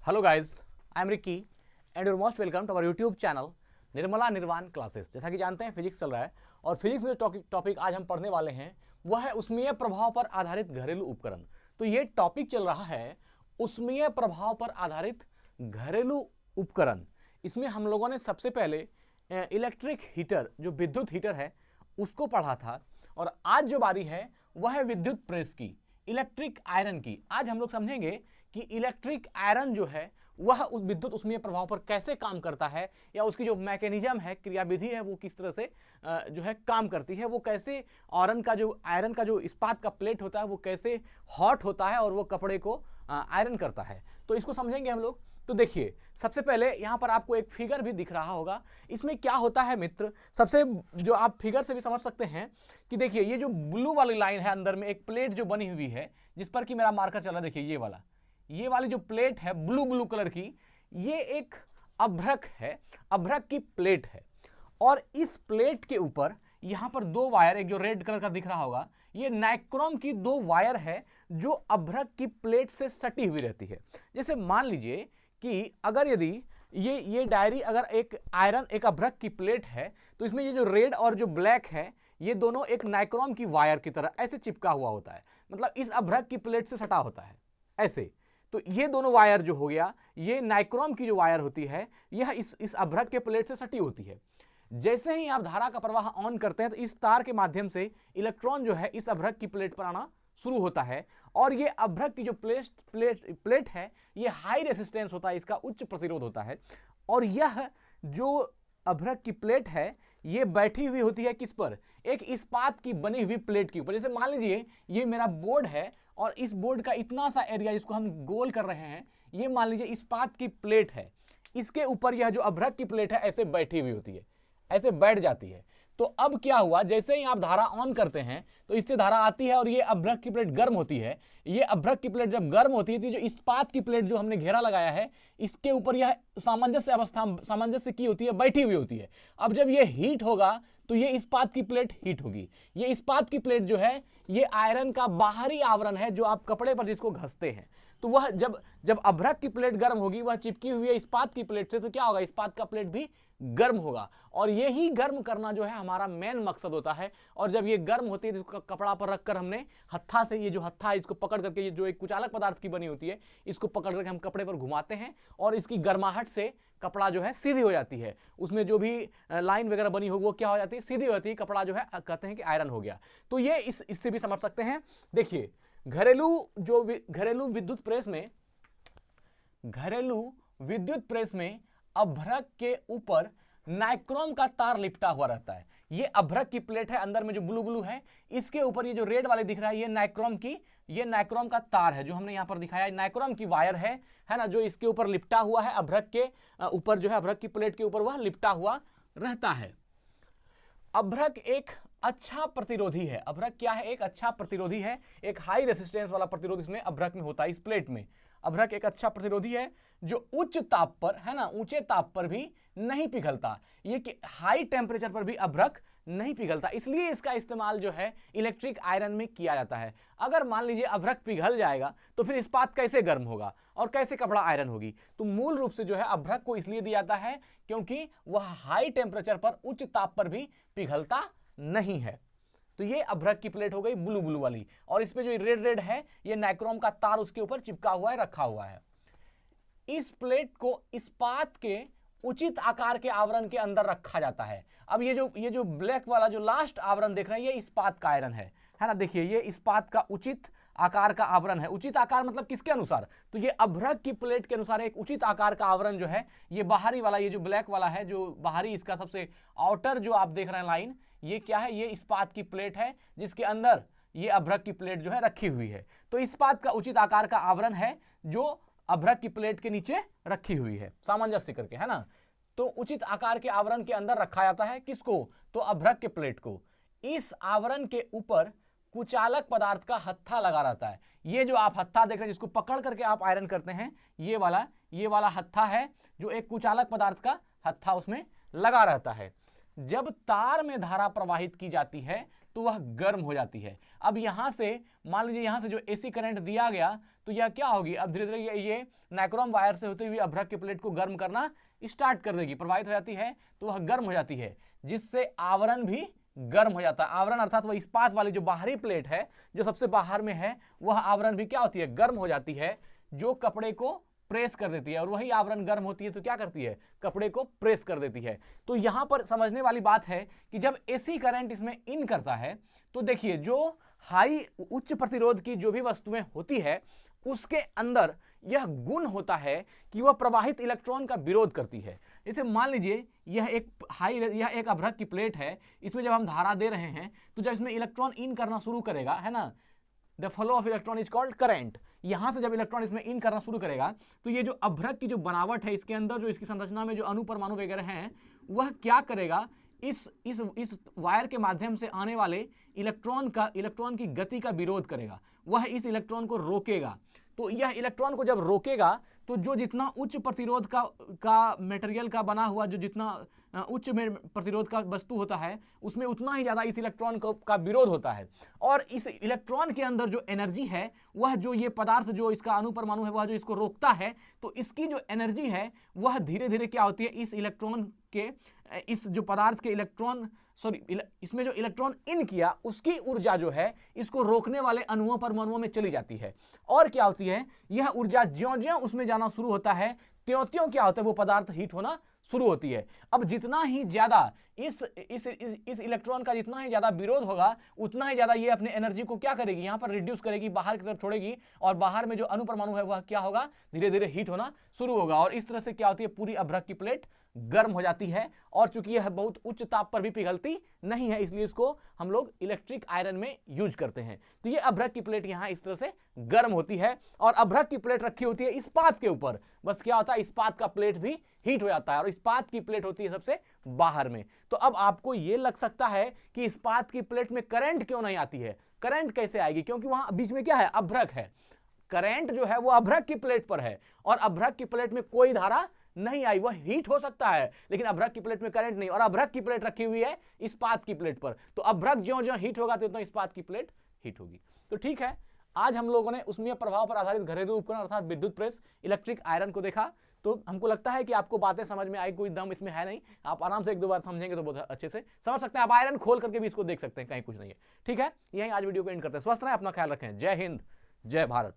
Hello guys, I am Ricky and you're most welcome to our YouTube channel Nirmala Nirvana classes. जैसा कि जानते हैं physics चल रहा है और फिजिक्स में जो टॉपिक आज हम पढ़ने वाले हैं वह है उष्मीय प्रभाव पर आधारित घरेलू उपकरण। तो ये टॉपिक चल रहा है उष्मीय प्रभाव पर आधारित घरेलू उपकरण। इसमें हम लोगों ने सबसे पहले इलेक्ट्रिक हीटर जो विद्युत हीटर है उसको पढ़ा था और आज जो बारी है वह है विद्युत प्रेस की, इलेक्ट्रिक आयरन की। आज हम लोग समझेंगे कि इलेक्ट्रिक आयरन जो है वह उस विद्युत उष्मीय प्रभाव पर कैसे काम करता है या उसकी जो मैकेनिज्म है, क्रियाविधि है, वो किस तरह से जो है काम करती है, वो कैसे आयरन का जो इस्पात का प्लेट होता है वो कैसे हॉट होता है और वो कपड़े को आयरन करता है। तो इसको समझेंगे हम लोग। तो देखिए, सबसे पहले यहाँ पर आपको एक फिगर भी दिख रहा होगा। इसमें क्या होता है मित्र, सबसे जो आप फिगर से भी समझ सकते हैं कि देखिए ये जो ब्लू वाली लाइन है, अंदर में एक प्लेट जो बनी हुई है जिस पर कि मेरा मार्कर चला, देखिए ये वाली जो प्लेट है ब्लू कलर की, ये एक अभ्रक है, अभ्रक की प्लेट है। और इस प्लेट के ऊपर यहां पर दो वायर, एक जो रेड कलर का दिख रहा होगा ये नाइक्रोम की दो वायर है जो अभ्रक की प्लेट से सटी हुई रहती है। जैसे मान लीजिए कि अगर यदि ये डायरी अगर एक अभ्रक की प्लेट है तो इसमें ये जो रेड और जो ब्लैक है ये दोनों एक नाइक्रोम की वायर की तरह ऐसे चिपका हुआ होता है, मतलब इस अभ्रक की प्लेट से सटा होता है ऐसे। तो ये दोनों वायर जो हो गया, ये नाइक्रोम की जो वायर होती है यह इस अभ्रक के प्लेट से सटी होती है। जैसे ही आप धारा का प्रवाह ऑन करते हैं तो इस तार के माध्यम से इलेक्ट्रॉन जो है इस अभ्रक की प्लेट पर आना शुरू होता है और ये अभ्रक की जो प्लेट है ये हाई रेसिस्टेंस होता है, इसका उच्च प्रतिरोध होता है। और यह जो अभ्रक की प्लेट है ये बैठी हुई होती है किस पर, एक इस्पात की बनी हुई प्लेट के ऊपर। जैसे मान लीजिए ये मेरा बोर्ड है और इस बोर्ड का इतना सा एरिया जिसको हम गोल कर रहे हैं, ये मान लीजिए इस्पात की प्लेट है, इसके ऊपर यह जो अभ्रक की प्लेट है ऐसे बैठी हुई होती है, ऐसे बैठ जाती है। तो अब क्या हुआ, जैसे ही आप धारा ऑन करते हैं तो इससे धारा आती है और ये अभ्रक की प्लेट गर्म होती है। ये अभ्रक की प्लेट जब गर्म होती है तो जो इस्पात की प्लेट जो हमने घेरा लगाया है इसके ऊपर यह सामंजस्य की होती है, बैठी हुई होती है। अब जब ये हीट होगा तो ये इस्पात की प्लेट हीट होगी। ये इस्पात की प्लेट जो है ये आयरन का बाहरी आवरण है जो आप कपड़े पर जिसको घसते हैं। तो वह जब अभ्रक की प्लेट गर्म होगी, वह चिपकी हुई है इस्पात की प्लेट से, तो क्या होगा, इस्पात का प्लेट भी गर्म होगा। और यही गर्म करना जो है हमारा मेन मकसद होता है। और जब ये गर्म होती है तो कपड़ा पर रखकर हमने हत्था से, ये जो हत्था है इसको पकड़ करके, ये जो एक कुचालक पदार्थ की बनी होती है इसको पकड़ करके हम कपड़े पर घुमाते हैं और इसकी गर्माहट से कपड़ा जो है सीधी हो जाती है। उसमें जो भी लाइन वगैरह बनी हो वो क्या हो जाती है, सीधी हो जाती है। कपड़ा जो है कहते हैं कि आयरन हो गया। तो ये इससे भी समझ सकते हैं। देखिए घरेलू विद्युत प्रेस में अभ्रक के ऊपर नाइक्रोम का तार लिपटा हुआ रहता है। ये अभ्रक की प्लेट है, अंदर में जो ब्लू है, इसके ऊपर ये जो रेड वाले दिख रहा है ये नाइक्रोम का तार है जो हमने यहां पर दिखाया, नाइक्रोम की वायर है ना, जो इसके ऊपर लिपटा हुआ है। अभ्रक के ऊपर जो है, अभ्रक की प्लेट के ऊपर वह लिपटा हुआ रहता है। अभ्रक एक अच्छा प्रतिरोधी है। अभ्रक क्या है, एक अच्छा प्रतिरोधी है, एक हाई रेसिस्टेंस वाला प्रतिरोध इसमें अभ्रक में होता है। इस प्लेट में अभ्रक एक अच्छा प्रतिरोधी है जो उच्च ताप पर है ना, ऊंचे ताप पर भी नहीं पिघलता। ये कि हाई टेम्परेचर पर भी अभ्रक नहीं पिघलता, इसलिए इसका इस्तेमाल जो है इलेक्ट्रिक आयरन में किया जाता है। अगर मान लीजिए अभ्रक पिघल जाएगा तो फिर इस्पात कैसे गर्म होगा और कैसे कपड़ा आयरन होगी। तो मूल रूप से जो है अभ्रक को इसलिए दिया जाता है क्योंकि वह हाई टेम्परेचर पर, उच्च ताप पर भी पिघलता नहीं है। तो ये अभ्रक की प्लेट हो गई ब्लू वाली, और इसमें जो रेड है ये नाइक्रोम का तार उसके ऊपर चिपका हुआ है, रखा हुआ है। इस प्लेट को इस्पात के उचित आकार के आवरण के अंदर रखा जाता है। अब ये जो ब्लैक वाला जो लास्ट आवरण देख रहे हैं ये इस्पात का आयरन है ना। देखिए ये इस्पात का उचित आकार का आवरण है। उचित आकार मतलब किसके अनुसार, तो ये अभ्रक की प्लेट के अनुसार एक उचित आकार का आवरण जो है, ये बाहरी वाला, ये जो ब्लैक वाला है, जो बाहरी इसका सबसे आउटर जो आप देख रहे हैं लाइन, ये क्या है, ये इस्पात की प्लेट है जिसके अंदर ये अभ्रक की प्लेट जो है रखी हुई है। तो इस्पात का उचित आकार का आवरण है जो अभ्रक की प्लेट के नीचे रखी हुई है, सामंजस्य करके, है ना। तो उचित आकार के आवरण के अंदर रखा जाता है किसको, तो अभ्रक के प्लेट को। इस आवरण के ऊपर कुचालक पदार्थ का हत्था लगा रहता है। ये जो आप हत्था देख रहे हैं जिसको पकड़ करके आप आयरन करते हैं, ये वाला हत्था है जो एक कुचालक पदार्थ का हत्था उसमें लगा रहता है। जब तार में धारा प्रवाहित की जाती है तो वह गर्म हो जाती है। अब यहाँ से मान लीजिए यहाँ से जो एसी करंट दिया गया तो यह क्या होगी, अब धीरे धीरे ये नाइक्रोम वायर से होती हुई अभ्रक की प्लेट को गर्म करना स्टार्ट कर देगी, प्रभावित हो जाती है तो वह गर्म हो जाती है, जिससे आवरण भी गर्म हो जाता है। आवरण अर्थात वह इस्पात वाली जो बाहरी प्लेट है जो सबसे बाहर में है, वह आवरण भी क्या होती है, गर्म हो जाती है, जो कपड़े को प्रेस कर देती है। और वही आवरण गर्म होती है तो क्या करती है, कपड़े को प्रेस कर देती है। तो यहां पर समझने वाली बात है कि जब एसी करंट इसमें इन करता है तो देखिए जो हाई उच्च प्रतिरोध की जो भी वस्तुएं होती है उसके अंदर यह गुण होता है कि वह प्रवाहित इलेक्ट्रॉन का विरोध करती है। जैसे मान लीजिए यह एक अभ्रक की प्लेट है, इसमें जब हम धारा दे रहे हैं तो जब इसमें इलेक्ट्रॉन इन करना शुरू करेगा, है ना, the flow of electron is called current. यहां से जब इलेक्ट्रॉन इसमें इन करना शुरू करेगा तो ये जो अभ्रक की जो बनावट है, इसके अंदर जो इसकी संरचना में जो अणु परमाणु वगैरह हैं, वह क्या करेगा, इस वायर के माध्यम से आने वाले इलेक्ट्रॉन की गति का विरोध करेगा, वह इस इलेक्ट्रॉन को रोकेगा। तो यह इलेक्ट्रॉन को जब रोकेगा तो जो जितना उच्च प्रतिरोध का मटेरियल का बना हुआ जो जितना उच्च प्रतिरोध का वस्तु होता है उसमें उतना ही ज्यादा इस इलेक्ट्रॉन का विरोध होता है। और इस इलेक्ट्रॉन के अंदर जो एनर्जी है, वह जो ये पदार्थ जो इसका अणु परमाणु है वह जो इसको रोकता है, तो इसकी जो एनर्जी है वह धीरे धीरे क्या होती है, इस इलेक्ट्रॉन के इस जो पदार्थ के इसमें जो इलेक्ट्रॉन इन किया उसकी ऊर्जा जो है इसको रोकने वाले अणुओं परमाणुओं में चली जाती है। और क्या होती है, यह ऊर्जा ज्यों-ज्यों उसमें जाना शुरू होता है त्यों-त्यों क्या होता है, वो पदार्थ हीट होना शुरू होती है। अब जितना ही ज्यादा इस इलेक्ट्रॉन का जितना ही ज्यादा विरोध होगा उतना ही ज्यादा ये अपने एनर्जी को क्या करेगी, यहां पर रिड्यूस करेगी, बाहर की तरफ छोड़ेगी, और बाहर में जो अणु परमाणु है वह क्या होगा, धीरे धीरे हीट होना शुरू होगा। और इस तरह से क्या होती है, पूरी अभ्रक की प्लेट गर्म हो जाती है। और चूंकि यह बहुत उच्च ताप पर भी पिघलती नहीं है, इसलिए इसको हम लोग इलेक्ट्रिक आयरन में यूज करते हैं। तो ये अभ्रक की प्लेट यहां इस तरह से गर्म होती है। और अभ्रक की प्लेट रखी होती है इस्पात के ऊपर, बस क्या होता है, इस्पात का प्लेट भी हीट हो जाता है, और इस्पात की प्लेट होती है सबसे बाहर में। तो अब आपको यह लग सकता है कि इस्पात की प्लेट में करंट क्यों नहीं आती है, करंट कैसे आएगी, क्योंकि वहां बीच में क्या है, अभ्रक है। करंट जो है वो अभ्रक की प्लेट पर है, और अभ्रक की प्लेट में कोई धारा नहीं आई, वह हीट हो सकता है लेकिन अभ्रक की प्लेट में करंट नहीं। और अभ्रक की प्लेट रखी हुई है इस्पात की प्लेट पर, तो अभ्रक ज्यों-ज्यों हीट होगा तो इस्पात की प्लेट हीट होगी। तो ठीक है, आज हम लोगों ने उष्मीय प्रभाव पर आधारित घरेलू उपकरण अर्थात विद्युत प्रेस इलेक्ट्रिक आयरन को देखा। तो हमको लगता है कि आपको बातें समझ में आई, कोई दम इसमें है नहीं, आप आराम से एक दो बार समझेंगे तो बहुत अच्छे से समझ सकते हैं। आप आयरन खोल करके भी इसको देख सकते हैं, कहीं कुछ नहीं है। ठीक है, यही आज वीडियो को एंड करते हैं। स्वस्थ रहें, अपना ख्याल रखें। जय हिंद, जय भारत।